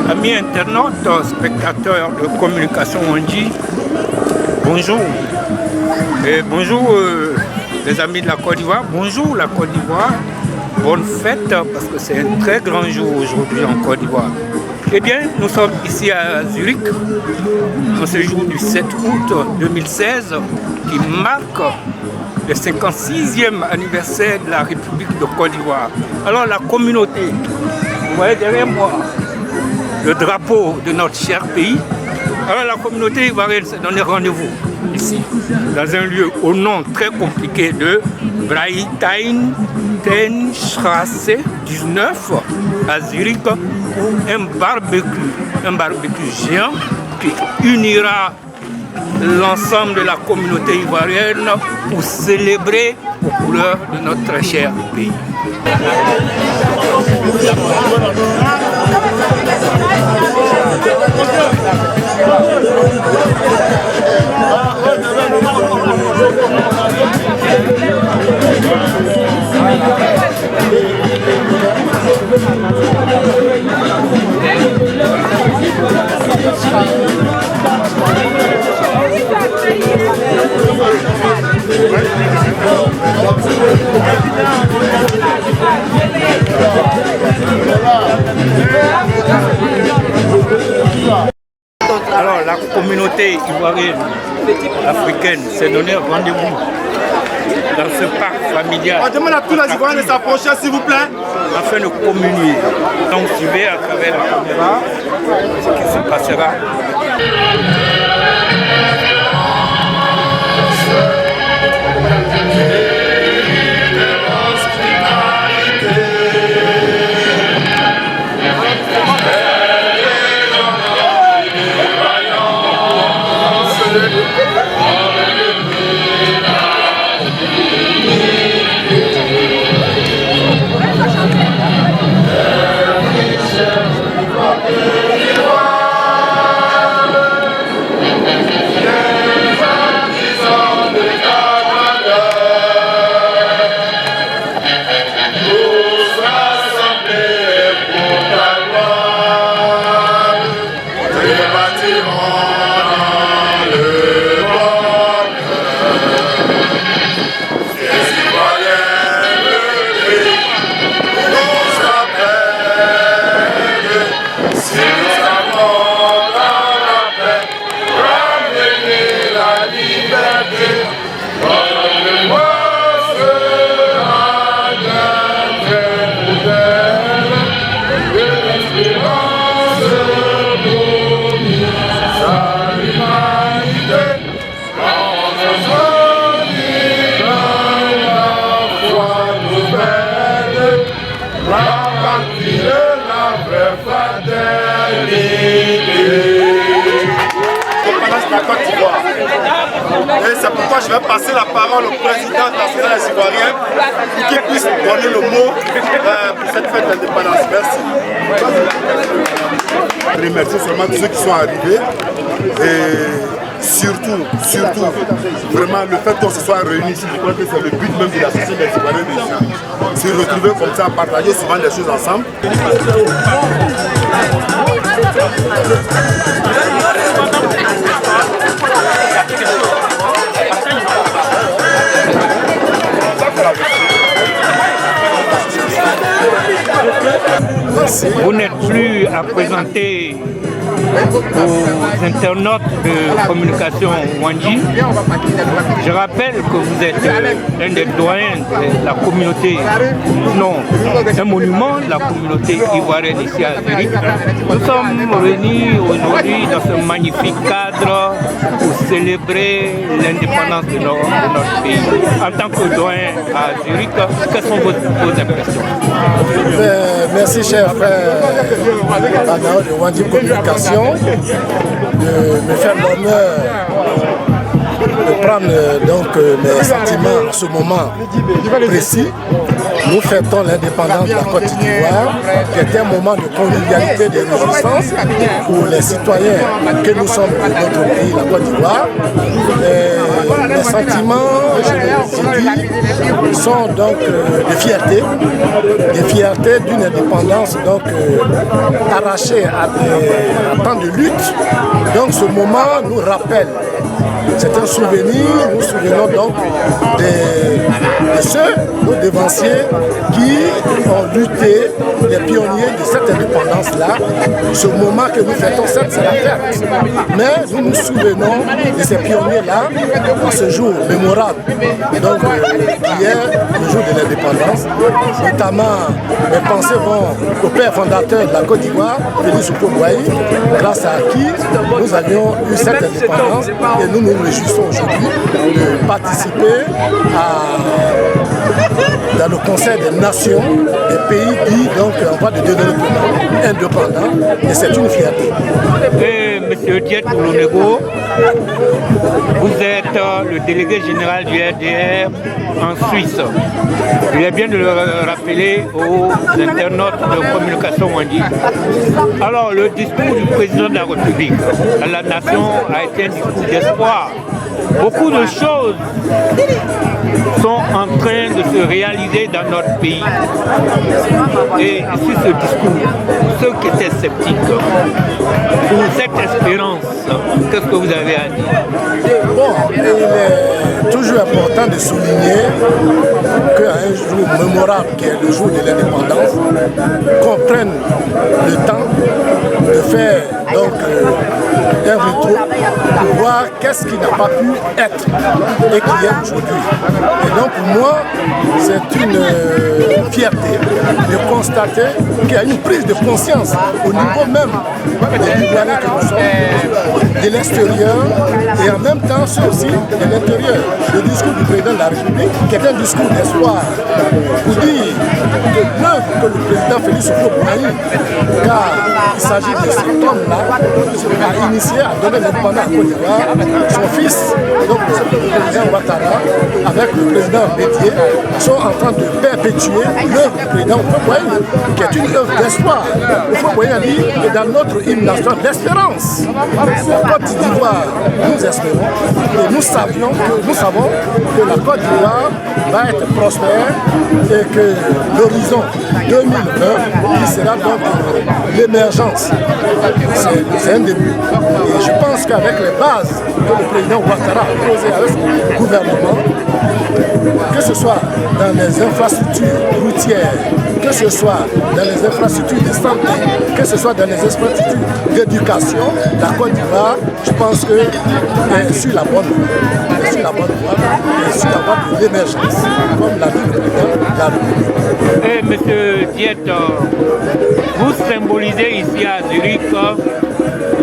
Amis internautes, spectateurs de communication Wandji, bonjour. Et bonjour les amis de la Côte d'Ivoire, bonjour la Côte d'Ivoire, bonne fête parce que c'est un très grand jour aujourd'hui en Côte d'Ivoire. Eh bien, nous sommes ici à Zurich, en ce jour du 7 août 2016, qui marque le 56e anniversaire de la République de Côte d'Ivoire. Alors la communauté, vous voyez derrière moi le drapeau de notre cher pays. Alors la communauté ivoirienne s'est donné rendez-vous ici, dans un lieu au nom très compliqué de Breitenstrasse 19 à Zurich, pour un barbecue géant qui unira l'ensemble de la communauté ivoirienne pour célébrer aux couleurs de notre très cher pays. Alors la communauté ivoirienne africaine s'est donné rendez-vous dans ce parc familial. On demande à tous les Ivoiriens de s'approcher s'il vous plaît. Afin de communier. Donc suivez à travers la caméra ce qui se passera. Et c'est pourquoi je vais passer la parole au président national des Ivoiriens pour qu'il puisse donner le mot pour cette fête d'indépendance. Merci. Je remercie seulement tous ceux qui sont arrivés et surtout, vraiment le fait qu'on se soit réunis ici, je crois que c'est le but même de la société des Ivoiriens de se retrouver comme ça, à partager souvent des choses ensemble. Vous n'êtes plus à présenter aux internautes de communication Wandji. Je rappelle que vous êtes un des doyens de la communauté, non, un monument de la communauté ivoirienne ici à Zurich. Nous sommes réunis aujourd'hui dans ce magnifique cadre pour célébrer l'indépendance de notre pays. En tant que doyen à Zurich, quelles sont vos impressions? Merci cher frère Banao de Wandji Communication de me faire l'honneur de prendre donc mes sentiments en ce moment précis. Nous fêtons l'indépendance de la Côte d'Ivoire, qui est un moment de convivialité, de résistance pour les citoyens que nous sommes de notre pays, la Côte d'Ivoire. Les sentiments, je l'ai dit, sont donc des fiertés d'une indépendance donc arrachée à tant de luttes. Donc ce moment nous rappelle. C'est un souvenir, nous souvenons donc de ceux, nos dévanciers, qui ont lutté, les pionniers de cette indépendance-là. Ce moment que nous fêtons, c'est la fête. Mais nous nous souvenons de ces pionniers-là en ce jour mémorable. Et donc, qui est le jour de l'indépendance. Notamment, mes pensées vont au père fondateur de la Côte d'Ivoire, Félix Houphouët-Boigny, grâce à qui nous avions eu cette indépendance et nous nous réjouissons aujourd'hui de participer dans le Conseil des Nations des pays dits donc en voie de développement indépendants et c'est une fierté. Et M. Diet Toulounego, vous êtes le délégué général du RDR en Suisse. Il est bien de le rappeler aux internautes de communication Wandi. Alors, le discours du président de la République à la nation a été un discours d'espoir. Beaucoup de choses sont en train de se réaliser dans notre pays. Et sur ce discours, ceux qui étaient sceptiques, pour cette espérance, qu'est-ce que vous avez à dire? Bon, il est toujours important de souligner qu'à un jour mémorable qui est le jour de l'indépendance, qu'on prenne le temps de faire donc un retour pour voir qu'est-ce qui n'a pas pu être et qui est aujourd'hui. Et donc pour moi, c'est une fierté de constater qu'il y a une prise de conscience au niveau même des Ivoiriens que nous sommes, de l'extérieur et en même temps ceux aussi de l'intérieur. Le discours du président de la République qui est un discours d'espoir pour dire que l'œuvre que le président Félix Houphouët-Boigny, car il s'agit de cet homme-là, a initié à donner l'indépendance à Côte d'Ivoire, son fils, donc le président Ouattara, avec le président Bédié, sont en train de perpétuer l'œuvre du président Houphouët-Boigny, qui est une œuvre d'espoir. Houphouët-Boigny a dit que dans notre hymne national, l'espérance. La Côte d'Ivoire, nous espérons, et nous savons que la Côte d'Ivoire va être prospère et que l'horizon 2020, qui sera donc l'émergence, c'est un début. Et je pense qu'avec les bases que le président Ouattara a posées avec son gouvernement, que ce soit dans les infrastructures routières, que ce soit dans les infrastructures de santé, que ce soit dans les infrastructures d'éducation, la Côte d'Ivoire, je pense qu'elle est sur la bonne voie. Elle est sur la bonne voie, elle est sur la voie de l'émergence, comme l'a dit le président de la République. Et M. Diet, vous symbolisez ici à Zurich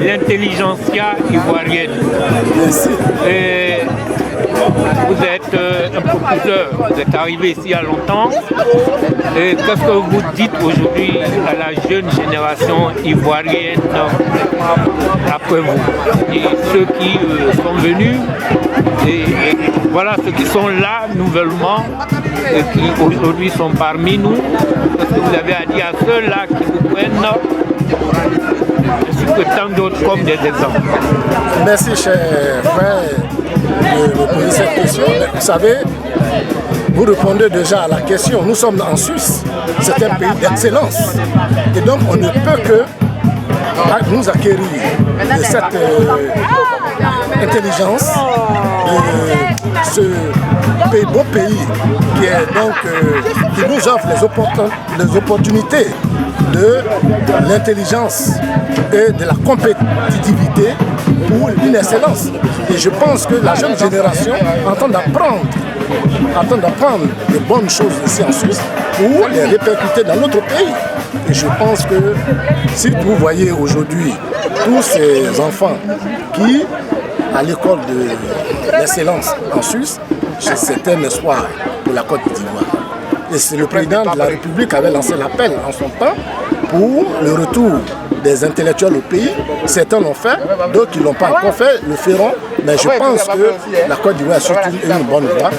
l'intelligentsia ivoirienne. Merci. Et vous êtes un professeur, vous êtes arrivé ici il y a longtemps. Et qu'est-ce que vous dites aujourd'hui à la jeune génération ivoirienne après vous? Et ceux qui sont venus, et voilà ceux qui sont là nouvellement et qui aujourd'hui sont parmi nous. Qu'est-ce que vous avez à dire à ceux-là qui vous prennent ainsi que tant d'autres comme des exemples? Merci, cher frère, de me poser cette question. Mais vous savez, vous répondez déjà à la question. Nous sommes en Suisse, c'est un pays d'excellence. Et donc, on ne peut que nous acquérir de cette intelligence, de ce beau pays qui est donc qui nous offre les opportunités de l'intelligence et de la compétitivité pour une excellence. Et je pense que la jeune génération entend d'apprendre de bonnes choses ici en Suisse pour les répercuter dans notre pays. Et je pense que si vous voyez aujourd'hui tous ces enfants qui, à l'école de l'excellence en Suisse, c'est un espoir pour la Côte d'Ivoire. Et c'est le président de la République qui avait lancé l'appel en son temps pour le retour des intellectuels au pays. Certains l'ont fait, d'autres qui ne l'ont pas encore fait, le feront. Mais je pense que la Côte d'Ivoire est surtout une bonne voie.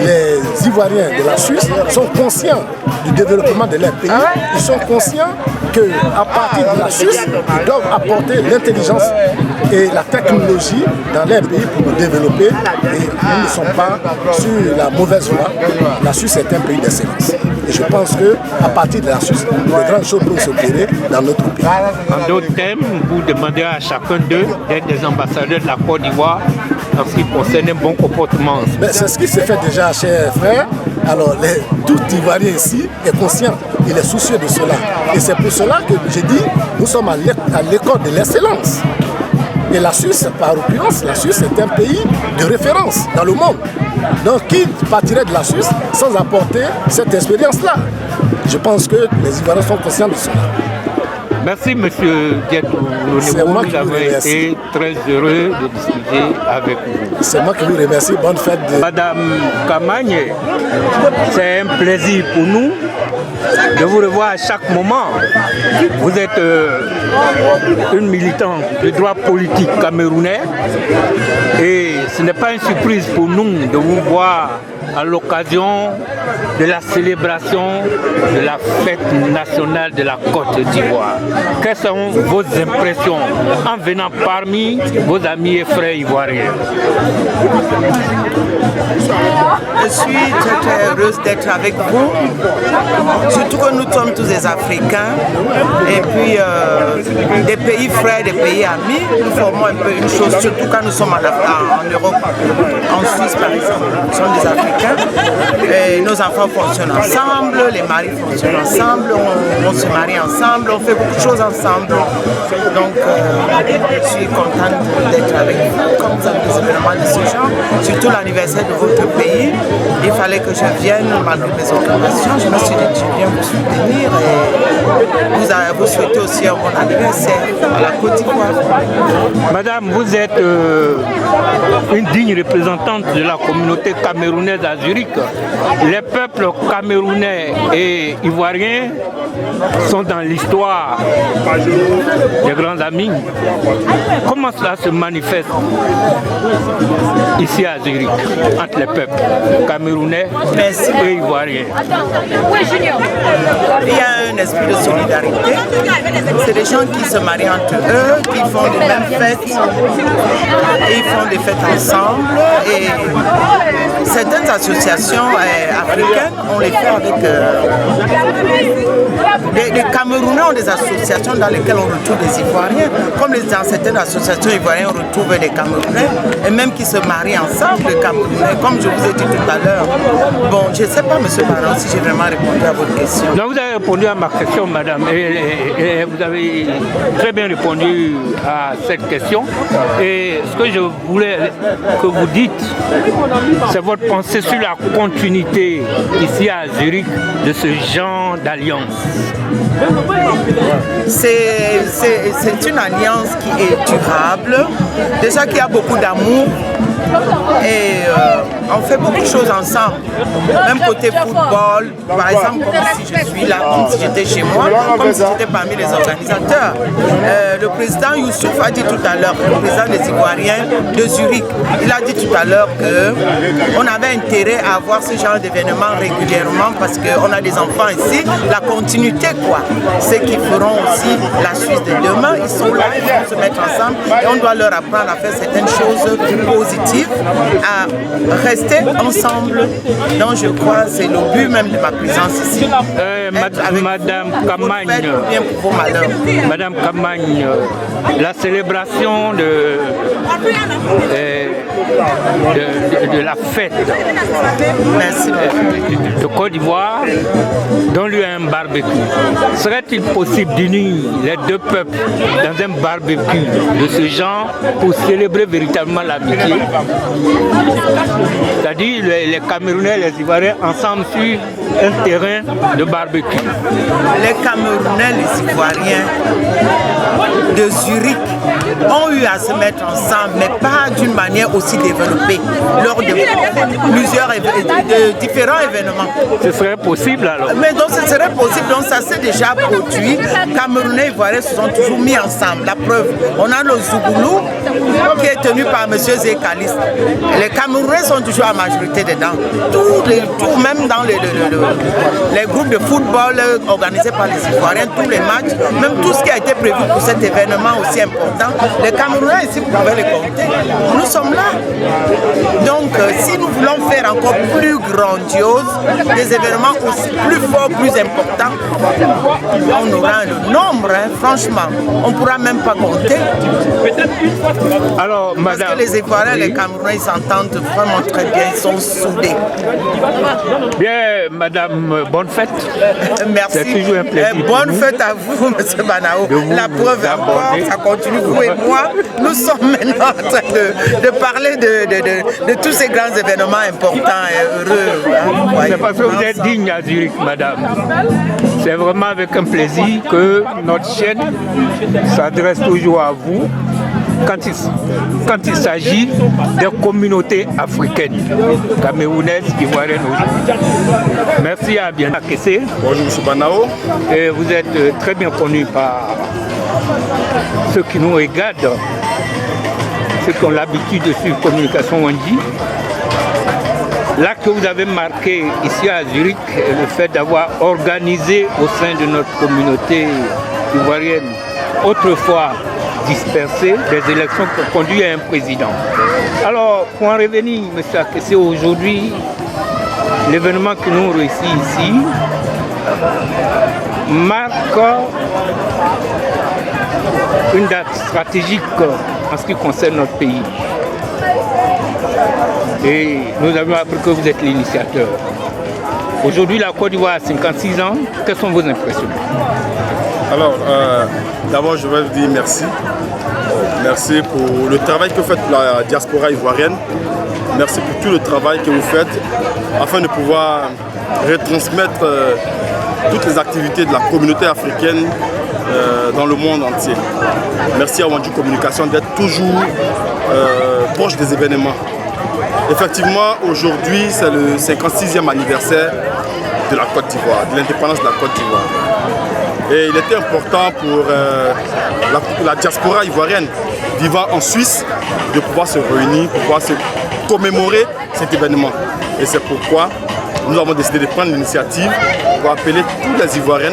Les Ivoiriens de la Suisse sont conscients du développement de leur pays. Ils sont conscients qu'à partir de la Suisse, ils doivent apporter l'intelligence et la technologie dans leur pays pour nous développer. Et nous ne sommes pas sur la mauvaise voie. La Suisse est un pays d'excellence. Et je pense qu'à partir de la Suisse, de grandes choses peuvent s'opérer dans notre pays. En d'autres termes, vous demandez à chacun d'eux d'être des ambassadeurs de la Côte d'Ivoire en ce qui concerne un bon comportement. C'est ce qui se fait déjà, chers frères. Alors, tout Ivoirien ici est conscient, il est soucieux de cela. Et c'est pour cela que j'ai dit, nous sommes à l'école de l'excellence. Et la Suisse, par occurrence, la Suisse est un pays de référence dans le monde. Donc, qui partirait de la Suisse sans apporter cette expérience-là? Je pense que les Ivoiriens sont conscients de cela. Merci, monsieur Dietou. Nous avons été très heureux de discuter avec vous. C'est moi qui vous remercie. Bonne fête. Madame Kamagne, c'est un plaisir pour nous de vous revoir à chaque moment. Vous êtes une militante de droit politique camerounais et ce n'est pas une surprise pour nous de vous voir à l'occasion de la célébration de la fête nationale de la Côte d'Ivoire. Quelles sont vos impressions en venant parmi vos amis et frères ivoiriens? Je suis très heureuse d'être avec vous, surtout que nous sommes tous des Africains et puis des pays frères, des pays amis. Nous formons un peu une chose, surtout quand nous sommes en Europe, en Suisse par exemple. Nous sommes des Africains et nos enfants fonctionnent ensemble, les maris fonctionnent ensemble, on se marie ensemble, on fait beaucoup de choses ensemble. Donc je suis contente d'être avec vous, comme vous avez des événements de ce genre, surtout l'anniversaire de votre pays. Il fallait que je vienne malgré mes occupations. Je me suis dit, je viens vous soutenir et vous souhaiter aussi un bon anniversaire à la Côte d'Ivoire. Madame, vous êtes une digne représentante de la communauté camerounaise à Zurich. Les peuples camerounais et ivoiriens sont dans l'histoire des grands amis. Comment cela se manifeste ici à Zurich entre les peuples camerounais et ivoiriens? Il y a un esprit de solidarité. C'est des gens qui se marient entre eux, qui font les mêmes fêtes. Ils font des fêtes ensemble. Et certaines associations africaines, on les fait avec... Les Camerounais ont des associations dans lesquelles on retrouve des Ivoiriens. Comme dans certaines associations ivoiriennes, on retrouve des Camerounais. Et même qui se marient ensemble, les Camerounais. Comme je vous ai dit tout à l'heure. Bon, je ne sais pas, M. Baron, si j'ai vraiment répondu à votre question. Non, vous avez répondu à ma question, madame. Et vous avez très bien répondu à cette question. Et ce que je voulais que vous dites, c'est votre pensée sur la continuité ici à Zurich de ce genre d'alliance. C'est une alliance qui est durable, déjà qu'il y a beaucoup d'amour et on fait beaucoup de choses ensemble, même côté football, par exemple comme si je suis là, comme si j'étais chez moi, comme si j'étais parmi les organisateurs. Le président Youssouf a dit tout à l'heure, le président des Ivoiriens de Zurich, il a dit tout à l'heure qu'on avait intérêt à avoir ce genre d'événements régulièrement parce qu'on a des enfants ici, la continuité quoi, c'est qu'ils feront aussi la Suisse de demain, ils sont là, ils vont se mettre ensemble et on doit leur apprendre à faire certaines choses positives, à rester ensemble. Donc je crois que c'est le but même de ma présence ici. Madame Kamagne, Madame Kamagne, la célébration de la fête de Côte d'Ivoire dont lui a un barbecue. Serait-il possible d'unir les deux peuples dans un barbecue de ce genre pour célébrer véritablement l'amitié? C'est-à-dire les Camerounais et les Ivoiriens ensemble sur un terrain de barbecue. Les Camerounais, les Ivoiriens de Zurich ont eu à se mettre ensemble, mais pas d'une manière aussi développée, lors de différents événements. Ce serait possible alors? Mais donc ce serait possible, donc ça s'est déjà produit. Camerounais et Ivoiriens se sont toujours mis ensemble. La preuve, on a le Zougoulou qui est tenu par M. Zékaliste. Les Camerounais sont toujours à majorité dedans. Même dans les groupes de football organisés par les Ivoiriens, tous les matchs, même tout ce qui a été prévu pour cet événement aussi important, les Camerounais ici, vous pouvez les compter. Nous sommes là. Donc, si nous voulons faire encore plus grandiose, des événements aussi plus forts, plus importants, on aura le nombre, hein, franchement. On ne pourra même pas compter. Alors, madame, parce que les Ivoiriens et les Camerounais s'entendent vraiment très bien, ils sont soudés. Bien, madame, bonne fête. Merci. C'est toujours un plaisir. Bonne fête à vous, M. Banao. La preuve encore, ça continue. Vous et moi, nous sommes maintenant en train de parler de tous ces grands événements importants et heureux. Hein. C'est parce que vous êtes digne à Zurich, madame. C'est vraiment avec un plaisir que notre chaîne s'adresse toujours à vous quand il s'agit des communautés africaines, camerounaises, ivoiriennes aujourd'hui. Merci, à bientôt. Bonjour M. Banao. Et vous êtes très bien connu par ceux qui nous regardent, ceux qui ont l'habitude de suivre Communication Wandji. L'acte que vous avez marqué ici à Zurich, le fait d'avoir organisé au sein de notre communauté ivoirienne, autrefois dispersée, des élections qui ont conduit à un président. Alors, pour en revenir, M. Akessé, aujourd'hui, l'événement que nous réussissons ici marque une date stratégique en ce qui concerne notre pays. Et nous avons appris que vous êtes l'initiateur. Aujourd'hui, la Côte d'Ivoire a 56 ans. Quelles sont vos impressions? Alors, d'abord, je vais vous dire merci. Merci pour le travail que vous faites pour la diaspora ivoirienne. Merci pour tout le travail que vous faites afin de pouvoir retransmettre toutes les activités de la communauté africaine dans le monde entier. Merci à Wandji Communication d'être toujours proche des événements. Effectivement, aujourd'hui, c'est le 56e anniversaire de la Côte d'Ivoire, de l'indépendance de la Côte d'Ivoire. Et il était important pour la diaspora ivoirienne vivant en Suisse de pouvoir se réunir, pour pouvoir se commémorer cet événement. Et c'est pourquoi nous avons décidé de prendre l'initiative pour appeler tous les Ivoiriens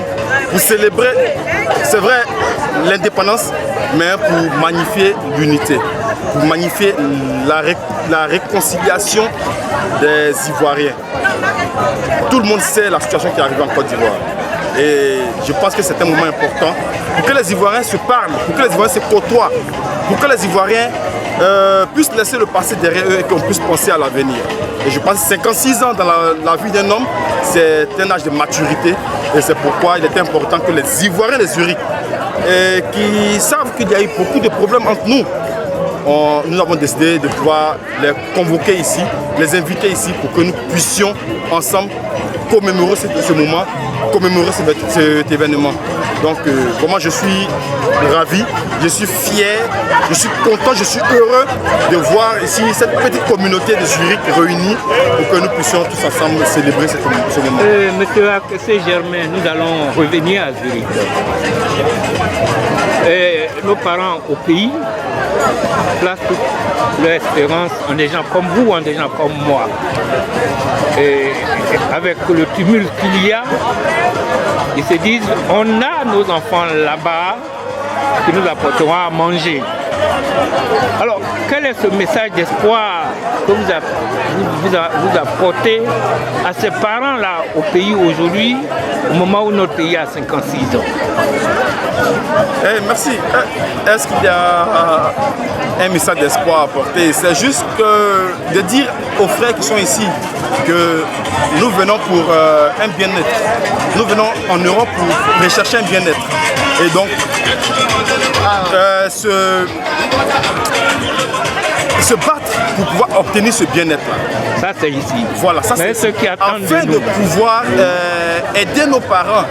pour célébrer, c'est vrai, l'indépendance, mais pour magnifier l'unité, pour magnifier la réconciliation des Ivoiriens. Tout le monde sait la situation qui est arrivée en Côte d'Ivoire. Et je pense que c'est un moment important pour que les Ivoiriens se parlent, pour que les Ivoiriens se côtoient, pour que les Ivoiriens puissent laisser le passé derrière eux et qu'on puisse penser à l'avenir. Et je pense que 56 ans dans la vie d'un homme, c'est un âge de maturité. Et c'est pourquoi il est important que les Ivoiriens, les Zurich, qui savent qu'il y a eu beaucoup de problèmes entre nous, nous avons décidé de pouvoir les convoquer ici, les inviter ici pour que nous puissions ensemble commémorer ce moment, commémorer cet événement. Donc vraiment je suis ravi, je suis fier, je suis content, je suis heureux de voir ici cette petite communauté de Zurich réunie pour que nous puissions tous ensemble célébrer ce moment. Monsieur Akessé Germain, nous allons revenir à Zurich. Et nos parents au pays placent toute leur espérance en des gens comme vous, en des gens comme moi. Et avec le tumulte qu'il y a, ils se disent, on a nos enfants là-bas qui nous apporteront à manger. Alors, quel est ce message d'espoir que vous apportez à ces parents-là au pays aujourd'hui, au moment où notre pays a 56 ans? Merci. Est-ce qu'il y a un message d'espoir à apporter? C'est juste de dire aux frères qui sont ici que nous venons pour un bien-être. Nous venons en Europe pour rechercher un bien-être. Et donc, se battre pour pouvoir obtenir ce bien-être-là. Ça, c'est ici. Voilà, ça mais c'est ceux qui attendent afin de pouvoir aider nos parents,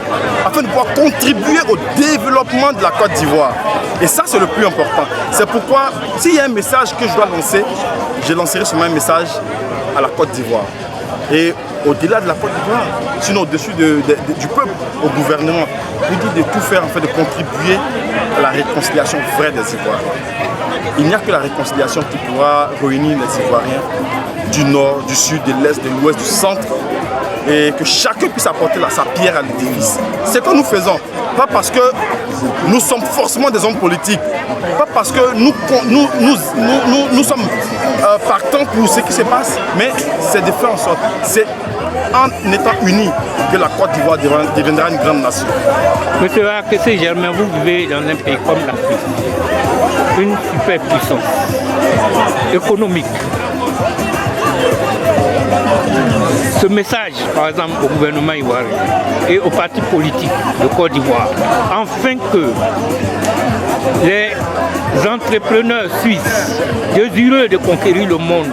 afin de pouvoir contribuer au développement de la Côte d'Ivoire. Et ça, c'est le plus important. C'est pourquoi, s'il y a un message que je dois lancer, je lancerai sûrement un message à la Côte d'Ivoire. Et au-delà de la Côte d'Ivoire, sinon au-dessus du peuple, au gouvernement, lui dit de tout faire en fait de contribuer à la réconciliation vraie des Ivoiriens. Il n'y a que la réconciliation qui pourra réunir les Ivoiriens du nord, du sud, de l'est, de l'ouest, du centre, et que chacun puisse apporter sa pierre à l'édifice. C'est ce que nous faisons, pas parce que nous sommes forcément des hommes politiques, pas parce que nous sommes partants pour ce qui se passe, mais c'est de faire en sorte, c'est en étant unis que la Côte d'Ivoire deviendra une grande nation. Monsieur Akessé Germain, vous vivez dans un pays comme la Suisse, une superpuissance économique. Ce message, par exemple, au gouvernement ivoirien et aux partis politiques de Côte d'Ivoire, afin que les entrepreneurs suisses désireux de conquérir le monde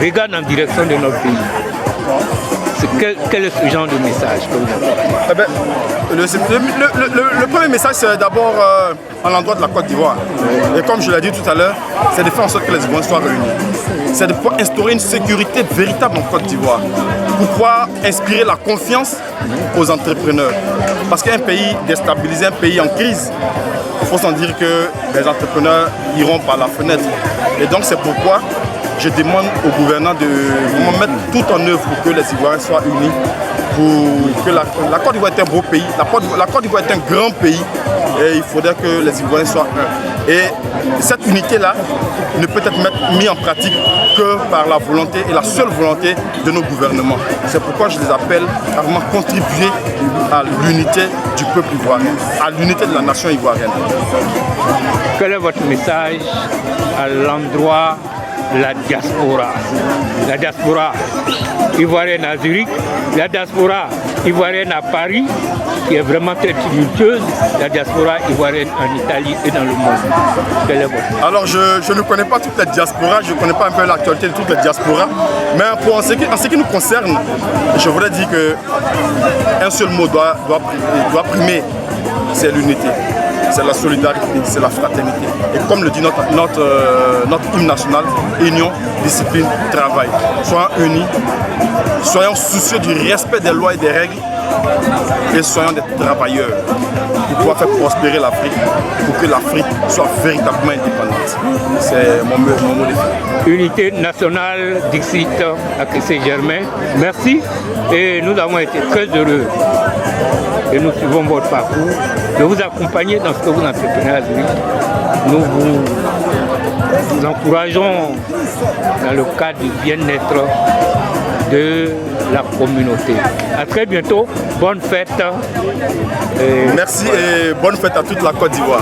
regardent en direction de notre pays. Quel est ce genre de message que vous avez? Le premier message, c'est d'abord à l'endroit de la Côte d'Ivoire. Et comme je l'ai dit tout à l'heure, c'est de faire en sorte que les Ivoiriens soient réunis. C'est de pouvoir instaurer une sécurité véritable en Côte d'Ivoire pour pouvoir inspirer la confiance aux entrepreneurs. Parce qu'un pays déstabilisé, un pays en crise, il faut s'en dire que les entrepreneurs iront par la fenêtre. Et donc c'est pourquoi je demande au gouvernement de vraiment mettre tout en œuvre pour que les Ivoiriens soient unis, pour que la Côte d'Ivoire est un beau pays, la Côte d'Ivoire est un grand pays et il faudrait que les Ivoiriens soient un. Et cette unité-là ne peut être mise en pratique que par la volonté et la seule volonté de nos gouvernements. C'est pourquoi je les appelle à vraiment contribuer à l'unité du peuple ivoirien, à l'unité de la nation ivoirienne. Quel est votre message à l'endroit de la diaspora ivoirienne à Zurich, la diaspora ivoirienne à Paris, qui est vraiment très tumultueuse, la diaspora ivoirienne en Italie et dans le monde? Quel est votre... Alors je ne connais pas toute la diaspora, je ne connais pas un peu l'actualité de toute la diaspora, mais en ce qui nous concerne, je voudrais dire qu'un seul mot doit primer, c'est l'unité. C'est la solidarité, c'est la fraternité. Et comme le dit notre hymne national, union, discipline, travail. Soyons unis, soyons soucieux du respect des lois et des règles et soyons des travailleurs pour pouvoir faire prospérer l'Afrique, pour que l'Afrique soit véritablement indépendante. C'est mon mot de fin. Unité nationale Dixit Akessé Germain, merci et nous avons été très heureux et nous suivons votre parcours, de vous accompagner dans ce que vous entreprenez à Zurich. Nous vous encourageons dans le cadre du bien-être de la communauté. À très bientôt, bonne fête. Merci et bonne fête à toute la Côte d'Ivoire.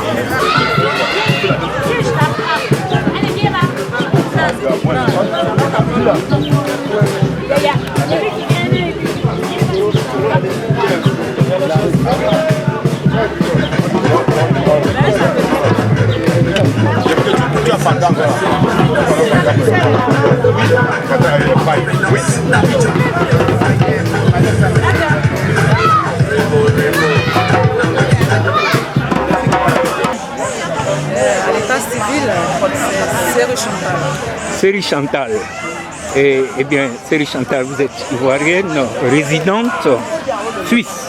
À l'état civil, c'est Séri Chantal. Eh bien, Séri Chantal, vous êtes ivoirienne résidente suisse.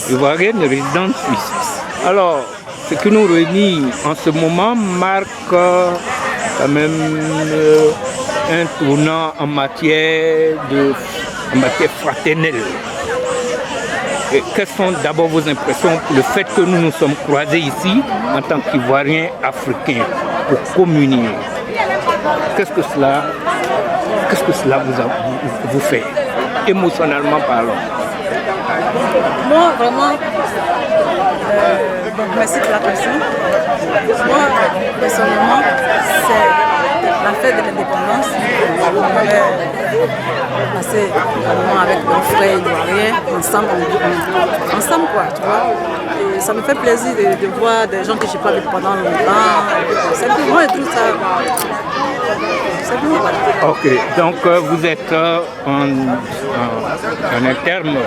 Ivoirienne résidente suisse. Alors, ce qui nous réunit en ce moment marque quand même un tournant en matière fraternelle. Et quelles sont d'abord vos impressions pour le fait que nous nous sommes croisés ici en tant qu'Ivoiriens africains pour communier? Qu'est-ce que cela vous fait, émotionnellement parlant? Moi, vraiment, merci pour la question. Moi, personnellement, c'est la fête de l'indépendance. Passer un moment avec nos frères ivoiriens, ensemble quoi, tu vois. Et ça me fait plaisir de voir des gens que je n'ai pas vus pendant longtemps. C'est pour moi et tout ça. c'est bien. Voilà. Ok, donc vous êtes en un terme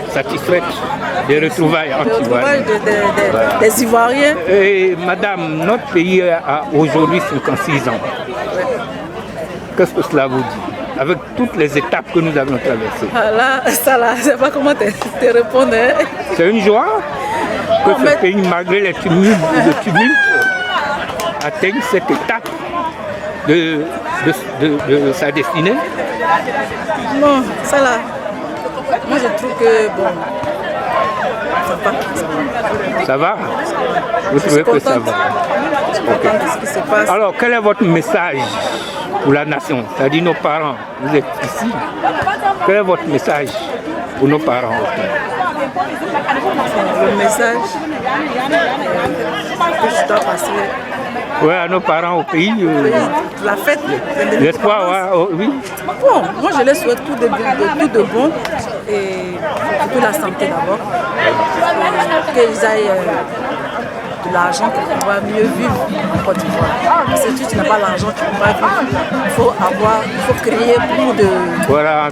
satisfaite des retrouvailles anti-ivoiriennes. Des Ivoiriens. Et madame, notre pays a aujourd'hui 56 ans. Qu'est-ce que cela vous dit? Avec toutes les étapes que nous avons traversées. Voilà, ça là, je ne sais pas comment te répondre. Hein. C'est une joie que ce pays, malgré les tumultes, atteigne cette étape de sa destinée. Non, ça là, moi je trouve que bon, ça va. Vous trouvez que ça va? Okay. Ce qui se passe. Alors, quel est votre message pour la nation? C'est-à-dire nos parents, vous êtes ici. Quel est votre message pour nos parents? Le message que je dois passer. Oui, à nos parents au pays. La fête. L'espoir, ouais, oui. Bon, moi je les souhaite tout de bon et surtout la santé d'abord. Qu'ils aillent de l'argent pour pouvoir mieux vivre en Côte d'Ivoire. Parce que si tu n'as pas l'argent, tu ne peux pas vivre. Il faut créer beaucoup de... Voilà,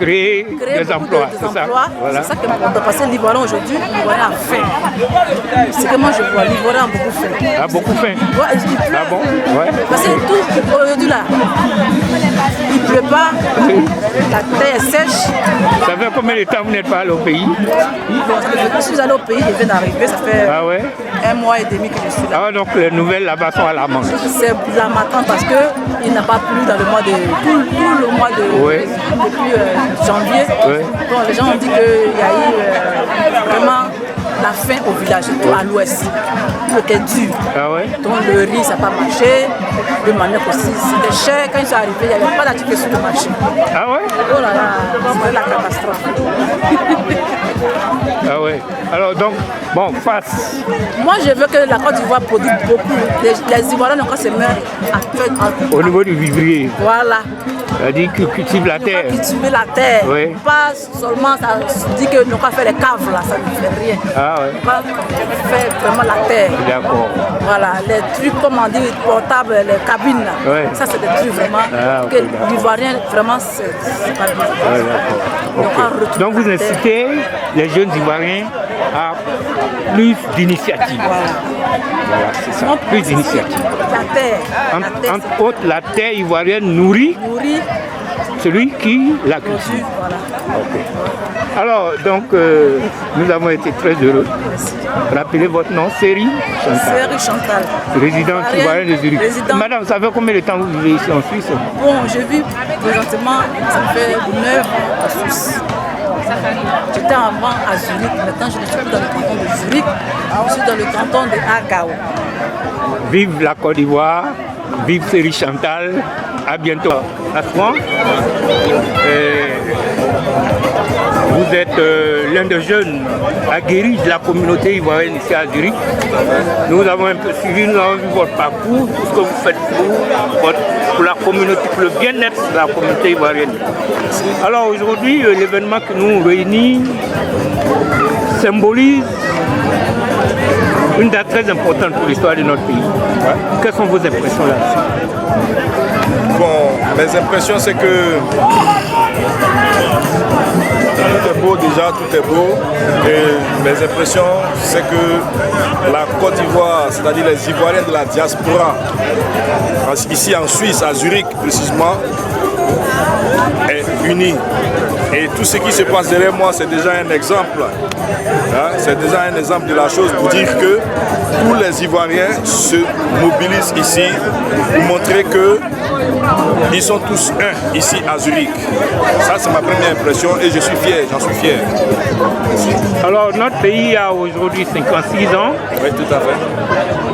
créer des emplois. C'est ça. Voilà. C'est ça que on doit passer l'Ivoirien aujourd'hui, l'Ivoirien a faim. C'est que moi je vois, l'Ivoirien a beaucoup faim. A beaucoup faim? Ouais, il pleut. Ah bon? Ouais. Parce que tout aujourd'hui là, il ne pleut pas, la terre est sèche. Ça fait combien de temps vous n'êtes pas allé au pays? Bon, je suis allé au pays, je viens d'arriver, ça fait 1 mois et demi que je suis là. Ah, donc les nouvelles là-bas sont alarmantes. C'est alarmant parce qu'il n'a pas plu dans le mois de... Tout le mois de... Depuis janvier. Bon, les gens ont dit qu'il y a eu vraiment la faim au village, surtout à l'ouest. Tout était dur. Ah ouais? Donc le riz, ça n'a pas marché. Le manioc aussi, c'était cher. Quand ils sont arrivés, il n'y avait pas d'article sur le marché. Ah ouais? Oh là là, c'était la catastrophe. Ah ouais. Alors donc, bon, face. Moi, je veux que la Côte d'Ivoire produise beaucoup. Les Ivoiriens n'ont qu'à se mettre à faire... Au niveau du vivrier. Voilà. C'est-à-dire qu'ils cultivent la terre. Cultiver la terre. Oui. Pas seulement ça dit que nous pas faire les caves là, ça ne fait rien. Ah ouais. Pas faire vraiment la terre. D'accord. Voilà, les trucs comme on dit portables, les cabines là. Oui. Ça c'est des trucs vraiment que l'Ivoirien vraiment c'est pas bien. Ah, okay. Donc vous incitez les jeunes Ivoiriens à plus d'initiatives. Voilà, c'est ça. Plus d'initiatives. La terre. Entre autres, la terre ivoirienne nourrit celui qui la cultive. Voilà. Okay. Alors, donc, nous avons été très heureux. Rappelez votre nom, Séri Chantal. Séri Chantal. Résidente ivoirienne de Zurich. Madame, ça fait combien de temps vous vivez ici en Suisse? Bon, je vis présentement, ça fait 9 ans en Suisse. J'étais avant à Zurich, maintenant je ne suis plus dans le canton de Zurich, je suis dans le canton de Agao. Vive la Côte d'Ivoire, vive Séri Chantal, à bientôt. À soin. Vous êtes l'un des jeunes aguerris de la communauté ivoirienne ici à Zurich. Nous avons un peu suivi, nous avons vu votre parcours, tout ce que vous faites pour la communauté, pour le bien-être de la communauté ivoirienne. Alors aujourd'hui, l'événement qui nous réunit symbolise une date très importante pour l'histoire de notre pays. Quelles sont vos impressions là-dessus? Bon, mes impressions c'est que tout est beau déjà, tout est beau. Et mes impressions c'est que la Côte d'Ivoire, c'est-à-dire les Ivoiriens de la diaspora, ici en Suisse, à Zurich précisément, est unie. Et tout ce qui se passe derrière moi, c'est déjà un exemple. Hein? C'est déjà un exemple de la chose pour dire que tous les Ivoiriens se mobilisent ici pour montrer qu'ils sont tous un ici à Zurich. Ça, c'est ma première impression et je suis fier, j'en suis fier. Merci. Alors, notre pays a aujourd'hui 56 ans. Oui, tout à fait.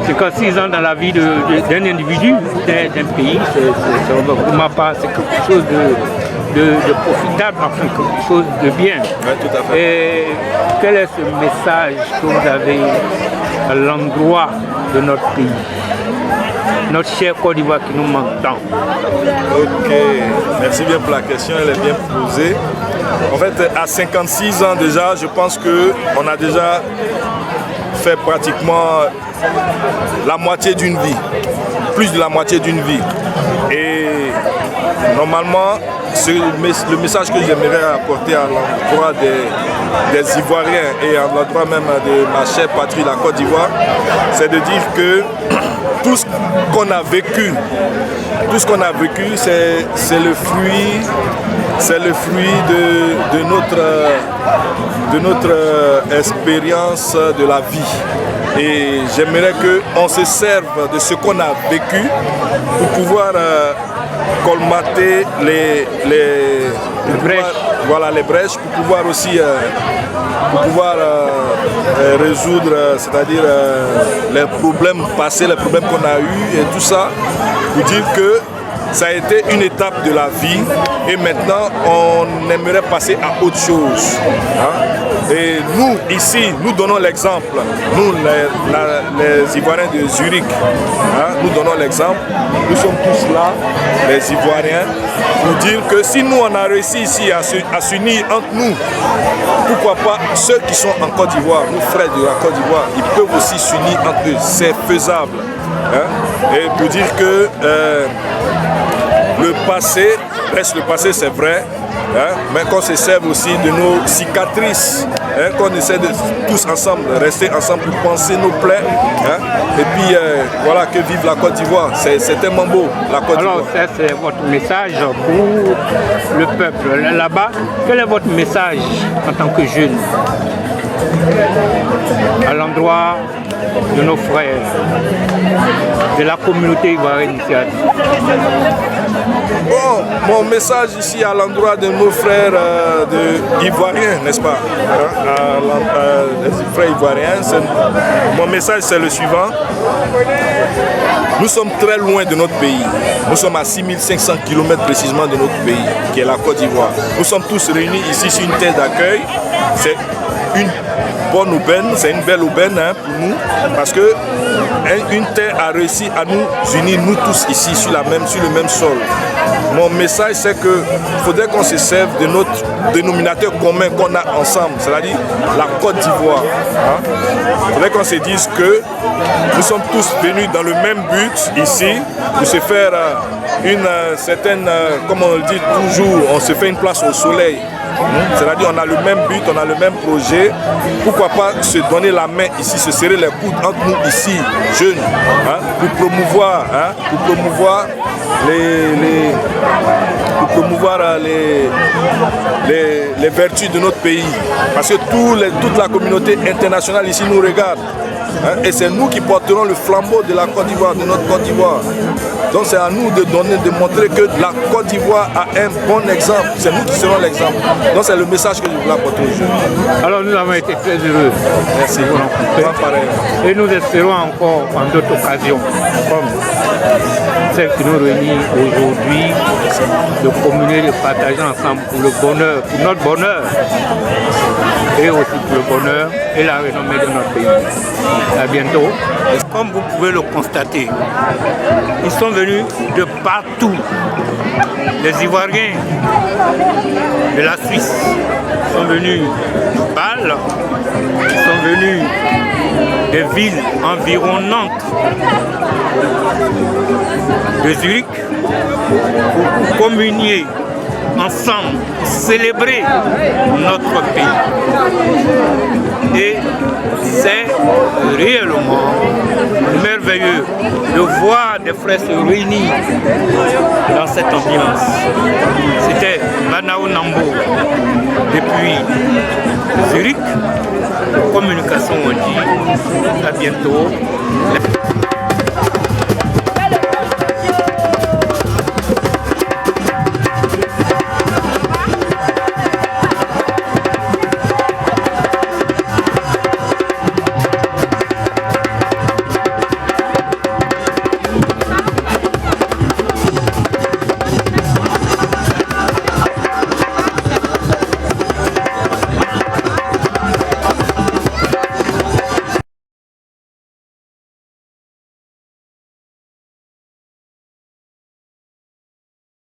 56 ans dans la vie d'un individu, d'un pays, c'est quelque chose de profitable, enfin, quelque chose de bien. Oui, tout à fait. Et quel est ce message que vous avez à l'endroit de notre pays, notre cher Côte d'Ivoire qui nous manque tant? Ok, merci bien pour la question, elle est bien posée. En fait, à 56 ans déjà, je pense qu'on a déjà fait pratiquement la moitié d'une vie, plus de la moitié d'une vie. Et normalement, le message que j'aimerais apporter à l'endroit des Ivoiriens et à l'endroit même de ma chère patrie, la Côte d'Ivoire, c'est de dire que tout ce qu'on a vécu, c'est le fruit de notre expérience de la vie. Et j'aimerais qu'on se serve de ce qu'on a vécu pour pouvoir colmater les brèches, pour pouvoir aussi résoudre, c'est-à-dire les problèmes passés, les problèmes qu'on a eus et tout ça, pour dire que ça a été une étape de la vie et maintenant on aimerait passer à autre chose. Et nous, ici, nous donnons l'exemple. Nous, les Ivoiriens de Zurich, nous donnons l'exemple. Nous sommes tous là, les Ivoiriens, pour dire que si nous, on a réussi ici à s'unir entre nous, pourquoi pas ceux qui sont en Côte d'Ivoire, nos frères de la Côte d'Ivoire, ils peuvent aussi s'unir entre eux. C'est faisable. Et pour dire que le passé reste le passé, c'est vrai, mais qu'on se serve aussi de nos cicatrices, qu'on essaie de tous ensemble, rester ensemble pour penser nos plaies. Et puis voilà, que vive la Côte d'Ivoire, c'est tellement beau, la Côte d'Ivoire. Alors ça c'est votre message pour le peuple là-bas. Quel est votre message en tant que jeune à l'endroit de nos frères, de la communauté ivoirienne ici? Bon, mon message ici à l'endroit de nos frères ivoiriens, n'est-ce pas, les frères ivoiriens, mon message c'est le suivant. Nous sommes très loin de notre pays. Nous sommes à 6500 km précisément de notre pays, qui est la Côte d'Ivoire. Nous sommes tous réunis ici sur une terre d'accueil. C'est une bonne aubaine, c'est une belle aubaine pour nous, parce que une terre a réussi à nous unir, nous tous ici, sur le même sol. Mon message, c'est qu'il faudrait qu'on se serve de notre dénominateur commun qu'on a ensemble, c'est-à-dire la Côte d'Ivoire. Il faudrait qu'on se dise que nous sommes tous venus dans le même but ici, de se faire une certaine, comme on le dit toujours, on se fait une place au soleil. C'est-à-dire on a le même but, on a le même projet. Pourquoi pas se donner la main ici, se serrer les coudes entre nous ici, jeunes, pour promouvoir les vertus de notre pays. Parce que toute la communauté internationale ici nous regarde. Et c'est nous qui porterons le flambeau de la Côte d'Ivoire, de notre Côte d'Ivoire. Donc c'est à nous de montrer que la Côte d'Ivoire a un bon exemple. C'est nous qui serons l'exemple. Donc c'est le message que je voulais apporter aux jeunes. Alors nous avons été très heureux. Merci. De vous rencontrer. Et nous espérons encore en d'autres occasions, comme celle qui nous réunit aujourd'hui, de communier, de partager ensemble pour le bonheur, pour notre bonheur, et aussi pour le bonheur et la renommée de notre pays. À bientôt. Comme vous pouvez le constater, ils sont venus de partout. Les Ivoiriens de la Suisse sont venus de Bâle, ils sont venus des villes environnantes de Zurich pour communier ensemble, célébrer notre pays. Et c'est réellement merveilleux de voir des frères se réunir dans cette ambiance. C'était Banao Nambo depuis Zurich. Communication on dit. À bientôt.